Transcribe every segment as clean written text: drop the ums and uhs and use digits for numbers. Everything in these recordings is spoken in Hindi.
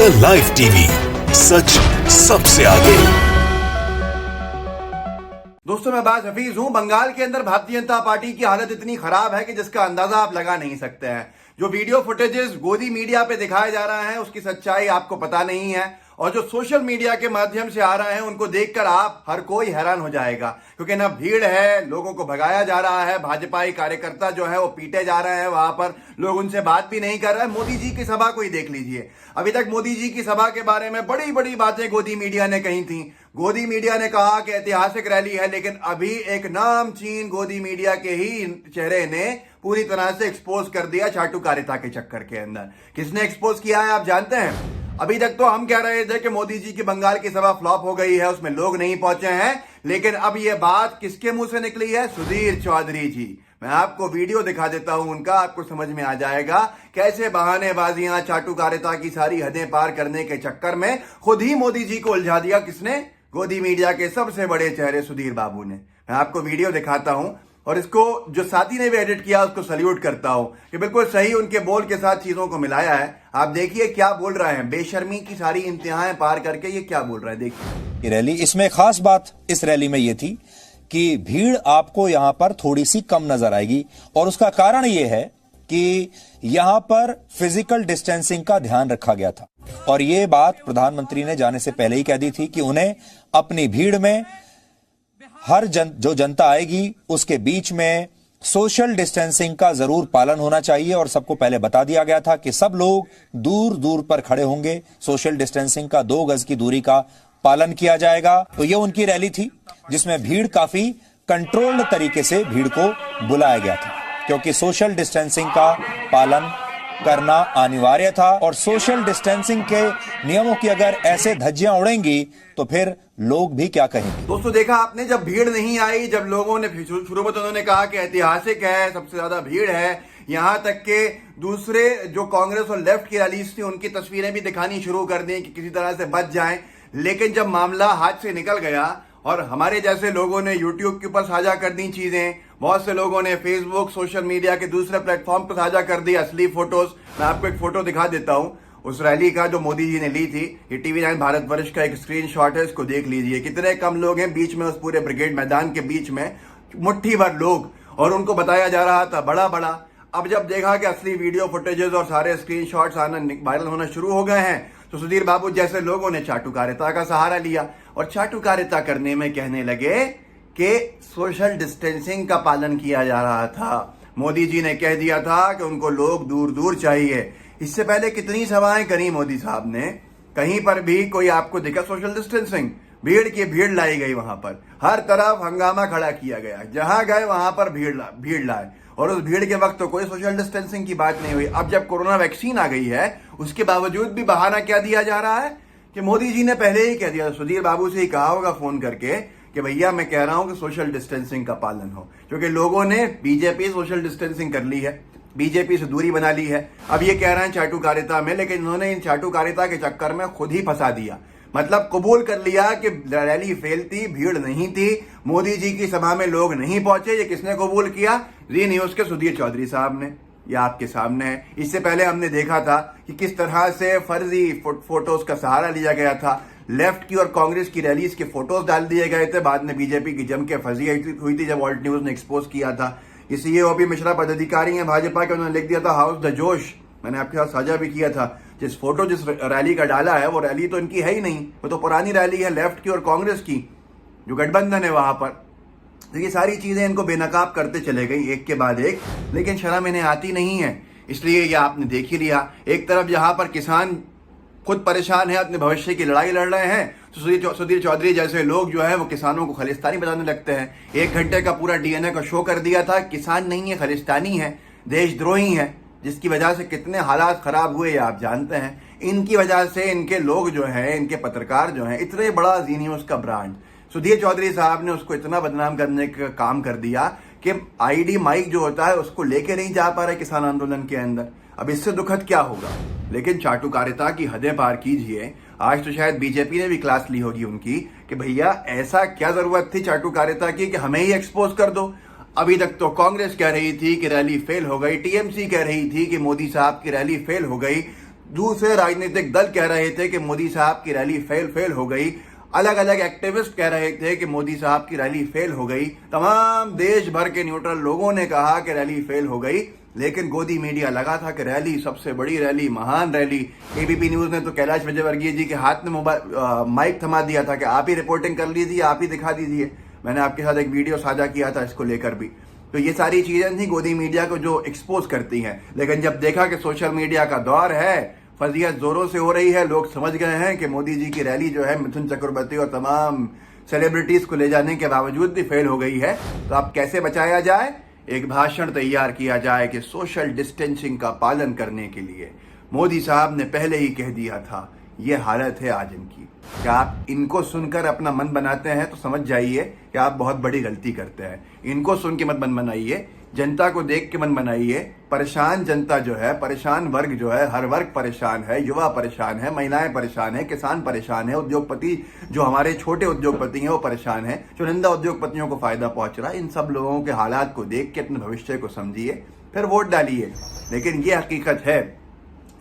इंडिया लाइव टीवी, सच सबसे आगे। दोस्तों मैं बाज हफीज हूं। बंगाल के अंदर भारतीय जनता पार्टी की हालत इतनी खराब है कि जिसका अंदाजा आप लगा नहीं सकते हैं। जो वीडियो फुटेजेस गोदी मीडिया पे दिखाए जा रहे हैं उसकी सच्चाई आपको पता नहीं है, और जो सोशल मीडिया के माध्यम से आ रहे हैं उनको देखकर आप हर कोई हैरान हो जाएगा, क्योंकि ना भीड़ है, लोगों को भगाया जा रहा है, भाजपाई कार्यकर्ता जो है वो पीटे जा रहे हैं, वहां पर लोग उनसे बात भी नहीं कर रहे हैं। मोदी जी की सभा को ही देख लीजिए, अभी तक मोदी जी की सभा के बारे में बड़ी बड़ी बातें गोदी मीडिया ने कही थी। गोदी मीडिया ने कहा कि ऐतिहासिक रैली है, लेकिन अभी एक नामचीन गोदी मीडिया के ही चेहरे ने पूरी तरह से एक्सपोज कर दिया चाटुकारिता के चक्कर के अंदर। किसने एक्सपोज किया है आप जानते हैं? अभी तक तो हम कह रहे थे कि मोदी जी की बंगाल की सभा फ्लॉप हो गई है, उसमें लोग नहीं पहुंचे हैं, लेकिन अब यह बात किसके मुंह से निकली है? सुधीर चौधरी जी। मैं आपको वीडियो दिखा देता हूं उनका, आपको समझ में आ जाएगा कैसे बहानेबाजियां, चाटुकारिता की सारी हदें पार करने के चक्कर में खुद ही मोदी जी को उलझा दिया। किसने? गोदी मीडिया के सबसे बड़े चेहरे सुधीर बाबू ने। मैं आपको वीडियो दिखाता हूं, और इसको जो साथी ने भी एडिट किया उसको सल्यूट करता हूं कि बिल्कुल सही उनके बोल के साथ चीजों को मिलाया है। आप देखिए क्या बोल रहे हैं, बेशर्मी की सारी इंतहाएं पार करके ये क्या बोल रहे हैं, देखिए। रैली, इसमें खास बात इस रैली में ये थी कि भीड़ आपको यहां पर थोड़ी सी कम नजर आएगी, और उसका कारण यह है कि यहां पर फिजिकल डिस्टेंसिंग का ध्यान रखा गया था, और यह बात प्रधानमंत्री ने जाने से पहले ही कह दी थी कि उन्हें अपनी भीड़ में जो जनता आएगी उसके बीच में सोशल डिस्टेंसिंग का जरूर पालन होना चाहिए, और सबको पहले बता दिया गया था कि सब लोग दूर दूर पर खड़े होंगे, सोशल डिस्टेंसिंग का 2 गज की दूरी का पालन किया जाएगा। तो ये उनकी रैली थी जिसमें भीड़ काफी कंट्रोल्ड तरीके से भीड़ को बुलाया गया था, क्योंकि सोशल डिस्टेंसिंग का पालन करना अनिवार्य था, और सोशल डिस्टेंसिंग के नियमों की अगर ऐसे धज्जियां उड़ेंगी तो फिर लोग भी क्या कहेंगे। दोस्तों देखा आपने, जब भीड़ नहीं आई, जब लोगों ने शुरू में तो उन्होंने कहा कि ऐतिहासिक है, सबसे ज्यादा भीड़ है, यहां तक के दूसरे जो कांग्रेस और लेफ्ट की रैलीज थी उनकी तस्वीरें भी दिखानी शुरू कर दी कि किसी तरह से बच जाएं। लेकिन जब मामला हाथ से निकल गया और हमारे जैसे लोगों ने यूट्यूब के ऊपर साझा कर दी चीजें, बहुत से लोगों ने फेसबुक, सोशल मीडिया के दूसरे प्लेटफॉर्म पर साझा कर दी असली फोटोज। मैं आपको एक फोटो दिखा देता हूं उस रैली का जो मोदी जी ने ली थी। ये TV9 भारतवर्ष का एक स्क्रीनशॉट है, इसको देख लीजिए। कितने कम लोग हैं बीच में, उस पूरे ब्रिगेड मैदान के बीच में मुट्ठी भर लोग, और उनको बताया जा रहा था बड़ा बड़ा। अब जब देखा कि असली वीडियो फुटेजेस और सारे स्क्रीनशॉट्स आना वायरल होना शुरू हो गए हैं, तो सुधीर बाबू जैसे लोगों ने चाटुकारिता का सहारा लिया, और चाटुकारिता करने में कहने लगे कि सोशल डिस्टेंसिंग का पालन किया जा रहा था। मोदी जी ने कह दिया था कि उनको लोग दूर दूर चाहिए। इससे पहले कितनी सभाएं करी मोदी साहब ने, कहीं पर भी कोई आपको दिखा सोशल डिस्टेंसिंग? भीड़ की भीड़ लाई गई, वहां पर हर तरफ हंगामा खड़ा किया गया, जहां गए वहां पर भीड़ लाए, और उस भीड़ के वक्त तो कोई सोशल डिस्टेंसिंग की बात नहीं हुई। अब जब कोरोना वैक्सीन आ गई है, उसके बावजूद भी बहाना क्या दिया जा रहा है कि मोदी जी ने पहले ही कह दिया, सुधीर बाबू से ही कहा होगा फोन करके कि भैया मैं कह रहा हूं कि सोशल डिस्टेंसिंग का पालन हो, क्योंकि लोगों ने बीजेपी सोशल डिस्टेंसिंग कर ली है, बीजेपी से दूरी बना ली है। अब ये कह रहे हैं चाटुकारिता में, लेकिन इन्होंने इन चाटुकारिता के चक्कर में खुद ही फंसा दिया। मतलब कबूल कर लिया कि रैली फेल थी, भीड़ नहीं थी, मोदी जी की सभा में लोग नहीं पहुंचे। ये किसने कबूल किया? जी न्यूज के सुधीर चौधरी साहब ने। ये आपके सामने है। इससे पहले हमने देखा था कि किस तरह से फर्जी फोटोज का सहारा लिया गया था। लेफ्ट की और कांग्रेस की रैलीज के फोटोज डाल दिए गए थे, बाद में बीजेपी की जम के फर्जी हुई थी जब ऑल्ट न्यूज ने एक्सपोज किया था। इसी ओपी मिश्रा पदाधिकारी हैं भाजपा के, उन्होंने लिख दिया था हाउस द जोश। मैंने आपके साथ साझा भी किया था। जिस रैली का डाला है वो रैली तो इनकी है ही नहीं, वो तो पुरानी रैली है लेफ्ट की और कांग्रेस की, जो गठबंधन है वहां पर। तो ये सारी चीजें इनको बेनकाब करते चले गई एक के बाद एक, लेकिन शर्म इन्हें आती नहीं है। इसलिए ये आपने देख ही लिया, एक तरफ जहां पर किसान खुद परेशान है, अपने भविष्य की लड़ाई लड़ रहे हैं, तो सुधीर चौधरी जैसे लोग जो है वो किसानों को खालिस्तानी बताने लगते हैं। 1 घंटे का पूरा DNA का शो कर दिया था, किसान नहीं है, खालिस्तानी है, देशद्रोही है, जिसकी वजह से कितने हालात खराब हुए आप जानते हैं। इनकी वजह से इनके लोग जो हैं, इनके पत्रकार जो हैं, इतने बड़ा जी न्यूज का ब्रांड सुधीर चौधरी साहब ने उसको इतना बदनाम करने का काम कर दिया कि ID माइक जो होता है उसको लेके नहीं जा पा रहे किसान आंदोलन के अंदर। अब इससे दुखद क्या होगा? लेकिन चाटुकारिता की हदें पार कीजिए। आज तो शायद बीजेपी ने भी क्लास ली होगी उनकी कि भैया ऐसा क्या जरूरत थी चाटुकारिता की कि हमें ही एक्सपोज कर दो। अभी तक तो कांग्रेस कह रही थी कि रैली फेल हो गई, टीएमसी कह रही थी कि मोदी साहब की रैली फेल हो गई, दूसरे राजनीतिक दल कह रहे थे कि मोदी साहब की रैली फेल हो गई, अलग अलग एक्टिविस्ट कह रहे थे कि मोदी साहब की रैली फेल हो गई, तमाम देश भर के न्यूट्रल लोगों ने कहा कि रैली फेल हो गई, लेकिन गोदी मीडिया लगा था कि रैली सबसे बड़ी रैली, महान रैली। एबीपी न्यूज ने तो कैलाश विजयवर्गीय जी के हाथ में माइक थमा दिया था कि आप ही रिपोर्टिंग कर लीजिए, आप ही दिखा दीजिए। मैंने आपके साथ एक वीडियो साझा किया था इसको लेकर भी। तो ये सारी चीजें थी गोदी मीडिया को जो एक्सपोज करती हैं, लेकिन जब देखा कि सोशल मीडिया का दौर है, फजीहत जोरों से हो रही है, लोग समझ गए हैं कि मोदी जी की रैली जो है मिथुन चक्रवर्ती और तमाम सेलिब्रिटीज को ले जाने के बावजूद भी फेल हो गई है, तो अब कैसे बचाया जाए? एक भाषण तैयार किया जाए कि सोशल डिस्टेंसिंग का पालन करने के लिए। मोदी साहब ने पहले ही कह दिया था, ये हालत है आज इनकी। क्या आप इनको सुनकर अपना मन बनाते हैं तो समझ जाइए कि आप बहुत बड़ी गलती करते हैं। इनको सुन के मत मन बनाइए, जनता को देख के मन बनाइए। परेशान जनता जो है, परेशान वर्ग जो है, हर वर्ग परेशान है, युवा परेशान है, महिलाएं परेशान है, किसान परेशान है, उद्योगपति जो हमारे छोटे उद्योगपति हैं वो परेशान है, चुनिंदा उद्योगपतियों को फायदा पहुंच रहा है। इन सब लोगों के हालात को देख के अपने भविष्य को समझिए, फिर वोट डालिए। लेकिन ये हकीकत है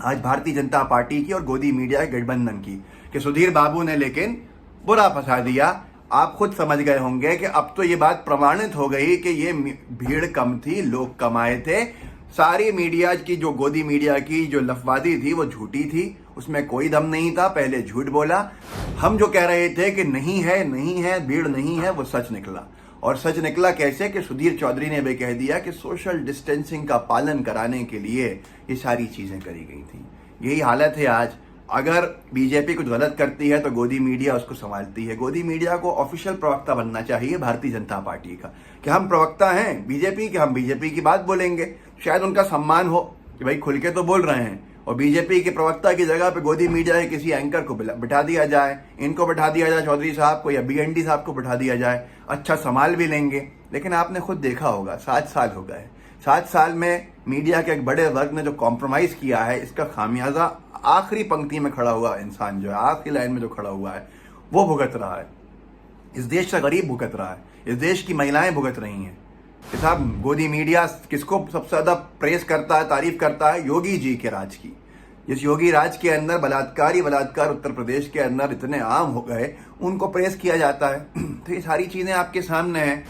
आज भारतीय जनता पार्टी की और गोदी मीडिया गठबंधन की कि सुधीर बाबू ने लेकिन बुरा फंसा दिया। आप खुद समझ गए होंगे कि अब तो ये बात प्रमाणित हो गई कि ये भीड़ कम थी, लोग कम आए थे। सारी मीडिया की जो गोदी मीडिया की जो लफवादी थी वो झूठी थी, उसमें कोई दम नहीं था। पहले झूठ बोला, हम जो कह रहे थे कि नहीं है भीड़ नहीं है, वो सच निकला। और सच निकला कैसे कि सुधीर चौधरी ने भी कह दिया कि सोशल डिस्टेंसिंग का पालन कराने के लिए ये सारी चीजें करी गई थी। यही हालत है आज। अगर बीजेपी कुछ गलत करती है तो गोदी मीडिया उसको संभालती है। गोदी मीडिया को ऑफिशियल प्रवक्ता बनना चाहिए भारतीय जनता पार्टी का, कि हम प्रवक्ता हैं बीजेपी के, हम बीजेपी की बात बोलेंगे। शायद उनका सम्मान हो कि भाई खुल के तो बोल रहे हैं, और बीजेपी के प्रवक्ता की जगह पे गोदी मीडिया के किसी एंकर को बिठा दिया जाए, इनको बिठा दिया जाए, चौधरी साहब को या बीएनडी साहब को बिठा दिया जाए, अच्छा संभाल भी लेंगे। लेकिन आपने खुद देखा होगा 7 साल हो गए, 7 साल में मीडिया के एक बड़े वर्ग ने जो कॉम्प्रोमाइज किया है, इसका खामियाजा आखिरी पंक्ति में खड़ा हुआ इंसान जो है, आखिरी लाइन में जो खड़ा हुआ है, वो भुगत रहा है। इस देश का गरीब भुगत रहा है, इस देश की महिलाएं भुगत रही हैं। कि साहब गोदी मीडिया किसको सबसे ज्यादा प्रेस करता है, तारीफ करता है? योगी जी के राज की। जिस योगी राज के अंदर बलात्कार उत्तर प्रदेश के अंदर इतने आम हो गए, उनको प्रेस किया जाता है। तो ये सारी चीजें आपके सामने हैं।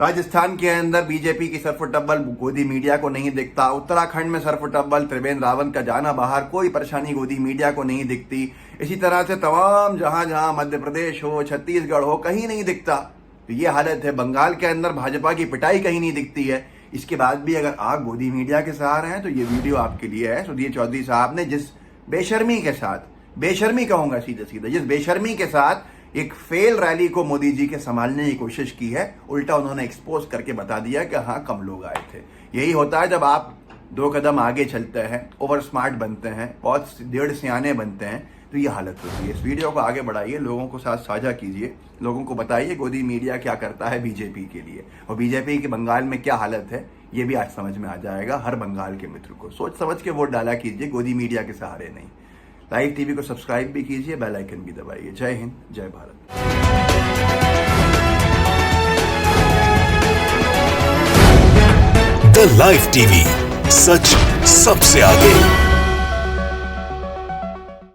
राजस्थान के अंदर बीजेपी की सरफुटब्बल गोदी मीडिया को नहीं दिखता। उत्तराखंड में सरफुटब्बल त्रिवेंद्र रावत का जाना बाहर, कोई परेशानी गोदी मीडिया को नहीं दिखती। इसी तरह से तमाम जहां मध्य प्रदेश हो, छत्तीसगढ़ हो, कहीं नहीं दिखता। तो ये हालत है। बंगाल के अंदर भाजपा की पिटाई कहीं नहीं दिखती है। इसके बाद भी अगर आप गोदी मीडिया के सहारे हैं तो ये वीडियो आपके लिए है। सुधीर चौधरी साहब ने जिस बेशर्मी के साथ, बेशर्मी कहूंगा सीधे, जिस बेशर्मी के साथ एक फेल रैली को मोदी जी के संभालने की कोशिश की है, उल्टा उन्होंने एक्सपोज करके बता दिया कि हाँ कम लोग आए थे। यही होता है जब आप 2 कदम आगे चलते हैं, ओवर स्मार्ट बनते हैं, बहुत डेढ़ सियाने बनते हैं, तो ये हालत होती है। इस वीडियो को आगे बढ़ाइए, लोगों को साथ साझा कीजिए, लोगों को बताइए गोदी मीडिया क्या करता है बीजेपी के लिए, और बीजेपी के बंगाल में क्या हालत है, ये भी आज समझ में आ जाएगा हर बंगाल के मित्र को। सोच समझ के वोट डाला कीजिए, गोदी मीडिया के सहारे नहीं। लाइव टीवी को सब्सक्राइब भी कीजिए, बेल आइकन भी दबाइए। जय हिंद, जय भारत। द लाइव टीवी, सच सबसे आगे।